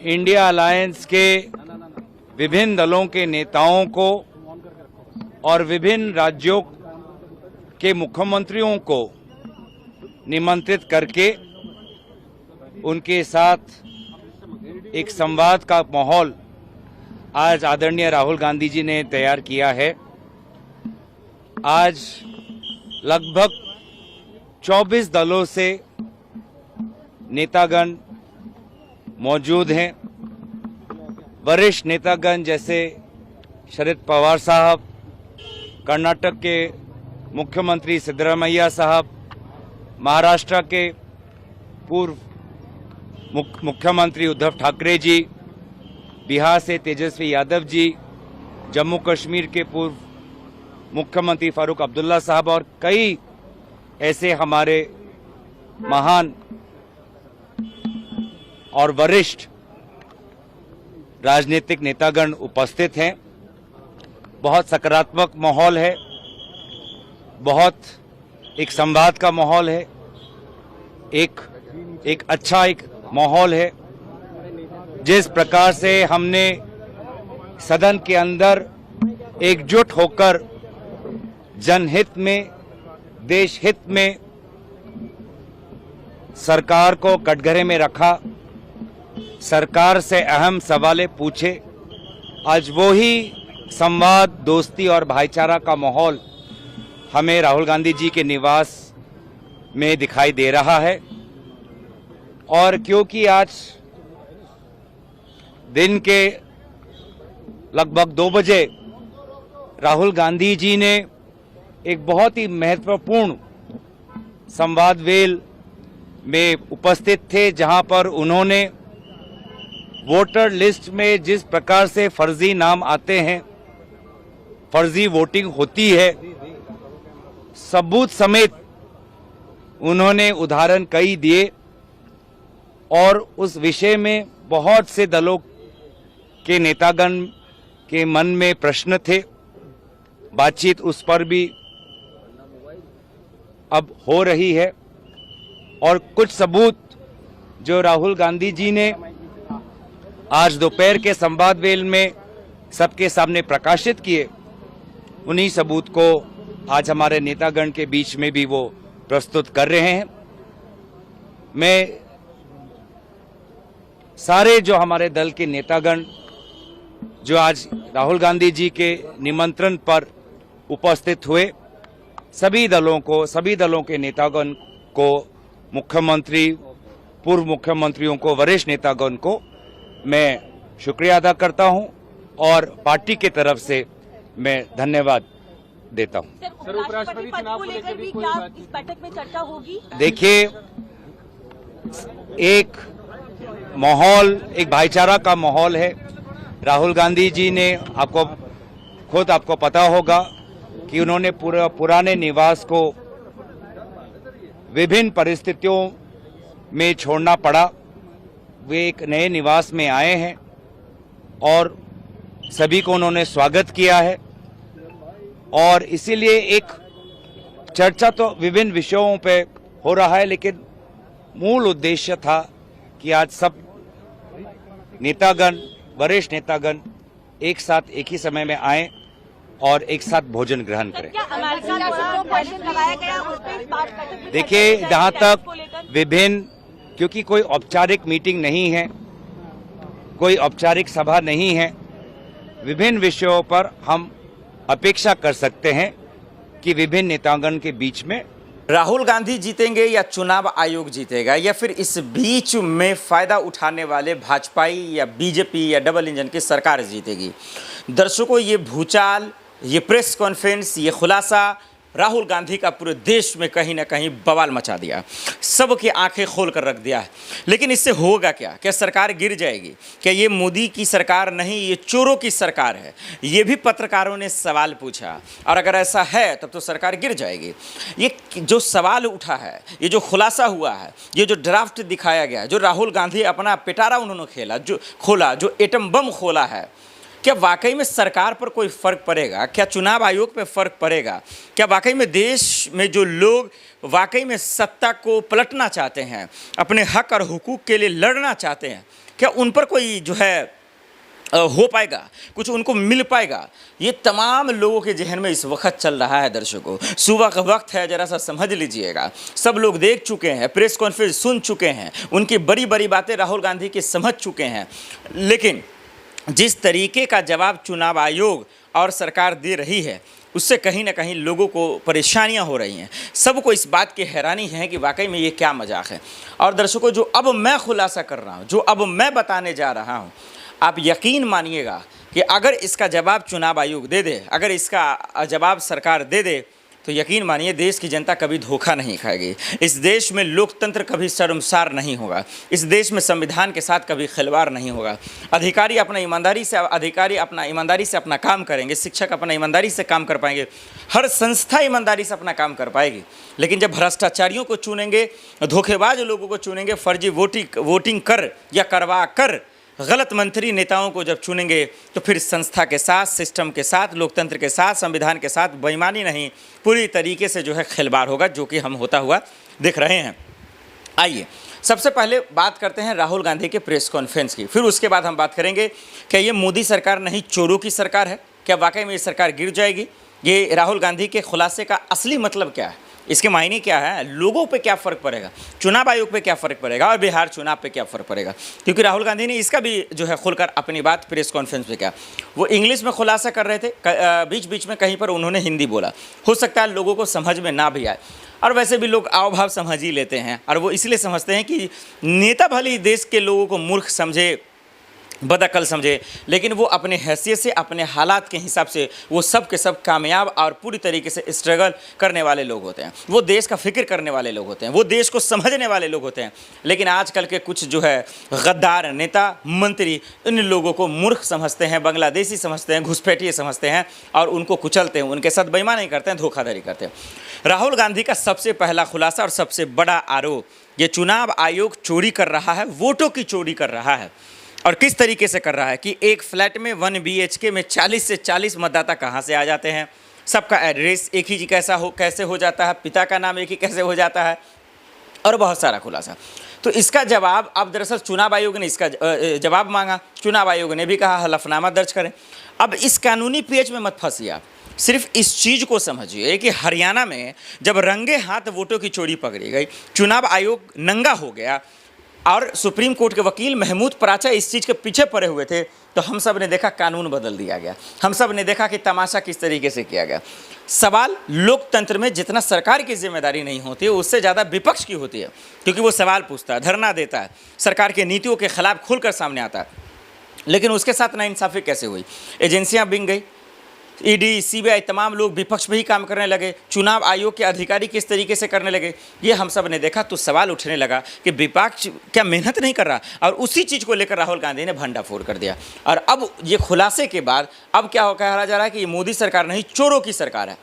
India alliance के विभिन्न दलों के नेताओं को और विभिन्न राज्यों के मुख्यमंत्रियों को निमंत्रित करके उनके साथ एक संवाद का माहौल आज आदरणीय राहुल गांधी जी ने तैयार किया है। आज लगभग 24 दलों से नेतागण मौजूद हैं। वरिष्ठ नेतागण जैसे शरद पवार साहब, कर्नाटक के मुख्यमंत्री सिद्धरामैया साहब, महाराष्ट्र के पूर्व मुख्यमंत्री उद्धव ठाकरे जी, बिहार से तेजस्वी यादव जी, जम्मू कश्मीर के पूर्व मुख्यमंत्री फारूक अब्दुल्ला साहब और कई ऐसे हमारे महान और वरिष्ठ राजनीतिक नेतागण उपस्थित हैं। बहुत सकारात्मक माहौल है, बहुत एक संवाद का माहौल है, एक अच्छा एक माहौल है। जिस प्रकार से हमने सदन के अंदर एकजुट होकर जनहित में, देश हित में सरकार को कटघरे में रखा, सरकार से अहम सवालें पूछे, आज वो ही संवाद, दोस्ती और भाईचारा का माहौल हमें राहुल गांधी जी के निवास में दिखाई दे रहा है। और क्योंकि आज दिन के लगभग 2 बजे राहुल गांधी जी ने एक बहुत ही महत्वपूर्ण संवाद वेल में उपस्थित थे, जहां पर उन्होंने वोटर लिस्ट में जिस प्रकार से फर्जी नाम आते हैं, फर्जी वोटिंग होती है, सबूत समेत उन्होंने उदाहरण कई दिए और उस विषय में बहुत से दलों के नेतागण के मन में प्रश्न थे। बातचीत उस पर भी अब हो रही है और कुछ सबूत जो राहुल गांधी जी ने आज दोपहर के संवाद वेल में सबके सामने प्रकाशित किए, उन्हीं सबूत को आज हमारे नेतागण के बीच में भी वो प्रस्तुत कर रहे हैं। मैं सारे जो हमारे दल के नेतागण जो आज राहुल गांधी जी के निमंत्रण पर उपस्थित हुए, सभी दलों के नेतागण को, मुख्यमंत्री, पूर्व मुख्यमंत्रियों को, वरिष्ठ नेतागण को मैं शुक्रिया अदा करता हूं और पार्टी की तरफ से मैं धन्यवाद देता हूं। सर, उपराष्ट्रपति चुनाव को लेकर भी क्या इस बैठक में चर्चा होगी? देखिए, एक माहौल, एक भाईचारा का माहौल है। राहुल गांधी जी ने आपको पता होगा कि उन्होंने पुराने निवास को विभिन्न परिस्थितियों में छोड़ना पड़ा। वे एक नए निवास में आए हैं और सभी को उन्होंने स्वागत किया है और इसीलिए एक चर्चा तो विभिन्न विषयों पे हो रहा है, लेकिन मूल उद्देश्य था कि आज सब नेतागण, वरिष्ठ नेतागण एक साथ एक ही समय में आए और एक साथ भोजन ग्रहण करें। देखिए, जहां तक विभिन्न, क्योंकि कोई औपचारिक मीटिंग नहीं है, कोई औपचारिक सभा नहीं है, विभिन्न विषयों पर हम अपेक्षा कर सकते हैं कि विभिन्न नेतागण के बीच में राहुल गांधी जीतेंगे या चुनाव आयोग जीतेगा, या फिर इस बीच में फायदा उठाने वाले भाजपाई या बीजेपी या डबल इंजन की सरकार जीतेगी। दर्शकों, ये भूचाल, ये प्रेस कॉन्फ्रेंस, ये खुलासा राहुल गांधी का पूरे देश में कहीं ना कहीं बवाल मचा दिया, सबकी आंखें खोल कर रख दिया है। लेकिन इससे होगा क्या? क्या सरकार गिर जाएगी? क्या ये मोदी की सरकार नहीं, ये चोरों की सरकार है? ये भी पत्रकारों ने सवाल पूछा और अगर ऐसा है तब तो सरकार गिर जाएगी। ये जो सवाल उठा है, ये जो खुलासा हुआ है, ये जो ड्राफ्ट दिखाया गया, जो राहुल गांधी अपना पिटारा उन्होंने खोला, जो एटम बम खोला है, क्या वाकई में सरकार पर कोई फ़र्क पड़ेगा? क्या चुनाव आयोग पे फ़र्क पड़ेगा? क्या वाकई में देश में जो लोग वाकई में सत्ता को पलटना चाहते हैं, अपने हक और हुकूक के लिए लड़ना चाहते हैं, क्या उन पर कोई जो है हो पाएगा, कुछ उनको मिल पाएगा? ये तमाम लोगों के जहन में इस वक्त चल रहा है। दर्शकों, सुबह का वक्त है, जरा सा समझ लीजिएगा। सब लोग देख चुके हैं, प्रेस कॉन्फ्रेंस सुन चुके हैं, उनकी बड़ी बड़ी बातें राहुल गांधी की समझ चुके हैं, लेकिन जिस तरीके का जवाब चुनाव आयोग और सरकार दे रही है उससे कहीं ना कहीं लोगों को परेशानियां हो रही हैं। सबको इस बात की हैरानी है कि वाकई में ये क्या मजाक है। और दर्शकों, जो अब मैं खुलासा कर रहा हूँ, जो अब मैं बताने जा रहा हूँ, आप यकीन मानिएगा कि अगर इसका जवाब चुनाव आयोग दे दे, अगर इसका जवाब सरकार दे दे, तो यकीन मानिए देश की जनता कभी धोखा नहीं खाएगी। इस देश में लोकतंत्र कभी शर्मसार नहीं होगा। इस देश में संविधान के साथ कभी खिलवाड़ नहीं होगा। अधिकारी अपना ईमानदारी से अपना काम करेंगे, शिक्षक अपना ईमानदारी से काम कर पाएंगे, हर संस्था ईमानदारी से अपना काम कर पाएगी। लेकिन जब भ्रष्टाचारियों को चुनेंगे, धोखेबाज लोगों को चुनेंगे, फर्जी वोटिंग कर या करवा कर गलत मंत्री नेताओं को जब चुनेंगे, तो फिर संस्था के साथ, सिस्टम के साथ, लोकतंत्र के साथ, संविधान के साथ बेईमानी नहीं, पूरी तरीके से जो है खिलवाड़ होगा, जो कि हम होता हुआ दिख रहे हैं। आइए सबसे पहले बात करते हैं राहुल गांधी के प्रेस कॉन्फ्रेंस की, फिर उसके बाद हम बात करेंगे क्या ये मोदी सरकार नहीं चोरों की सरकार है? क्या वाकई में ये सरकार गिर जाएगी? ये राहुल गांधी के खुलासे का असली मतलब क्या है, इसके मायने क्या है, लोगों पे क्या फ़र्क पड़ेगा, चुनाव आयोग पे क्या फ़र्क पड़ेगा और बिहार चुनाव पे क्या फ़र्क पड़ेगा? क्योंकि राहुल गांधी ने इसका भी जो है खुलकर अपनी बात प्रेस कॉन्फ्रेंस में क्या, वो इंग्लिश में खुलासा कर रहे थे, बीच बीच में कहीं पर उन्होंने हिंदी बोला। हो सकता है लोगों को समझ में ना भी आए, और वैसे भी लोग आव भाव समझ ही लेते हैं, और वो इसलिए समझते हैं कि नेता भले ही देश के लोगों को मूर्ख समझे, बदअकल समझे, लेकिन वो अपने हैसियत से, अपने हालात के हिसाब से वो सब के सब कामयाब और पूरी तरीके से स्ट्रगल करने वाले लोग होते हैं। वो देश का फिक्र करने वाले लोग होते हैं, वो देश को समझने वाले लोग होते हैं। लेकिन आजकल के कुछ जो है गद्दार नेता मंत्री इन लोगों को मूर्ख समझते हैं, बांग्लादेशी समझते हैं, घुसपैठिए समझते हैं, और उनको कुचलते हैं, उनके साथ बेईमानी करते हैं, धोखाधड़ी करते हैं। राहुल गांधी का सबसे पहला खुलासा और सबसे बड़ा आरोप, ये चुनाव आयोग चोरी कर रहा है, वोटों की चोरी कर रहा है। और किस तरीके से कर रहा है कि एक फ्लैट में 1 BHK में 40 से 40 मतदाता कहाँ से आ जाते हैं, सबका एड्रेस एक ही कैसे हो जाता है, पिता का नाम एक ही कैसे हो जाता है, और बहुत सारा खुलासा। तो इसका जवाब अब दरअसल चुनाव आयोग ने इसका जवाब मांगा, चुनाव आयोग ने भी कहा हलफनामा दर्ज करें। अब इस कानूनी पेच में मत फंसिए आप, सिर्फ इस चीज़ को समझिए कि हरियाणा में जब रंगे हाथ वोटों की चोरी पकड़ी गई, चुनाव आयोग नंगा हो गया और सुप्रीम कोर्ट के वकील महमूद पराचा इस चीज़ के पीछे पड़े हुए थे, तो हम सब ने देखा कानून बदल दिया गया, हम सब ने देखा कि तमाशा किस तरीके से किया गया। सवाल लोकतंत्र में जितना सरकार की जिम्मेदारी नहीं होती है, उससे ज़्यादा विपक्ष की होती है, क्योंकि वो सवाल पूछता है, धरना देता है, सरकार की नीतियों के खिलाफ खुलकर सामने आता है। लेकिन उसके साथ नाइंसाफ़ी कैसे हुई? एजेंसियाँ बिक गई, ED CBI तमाम लोग विपक्ष में ही काम करने लगे, चुनाव आयोग के अधिकारी किस तरीके से करने लगे, ये हम सब ने देखा। तो सवाल उठने लगा कि विपक्ष क्या मेहनत नहीं कर रहा, और उसी चीज़ को लेकर राहुल गांधी ने भंडाफोड़ कर दिया। और अब ये खुलासे के बाद अब क्या कहा जा रहा है कि ये मोदी सरकार नहीं चोरों की सरकार है।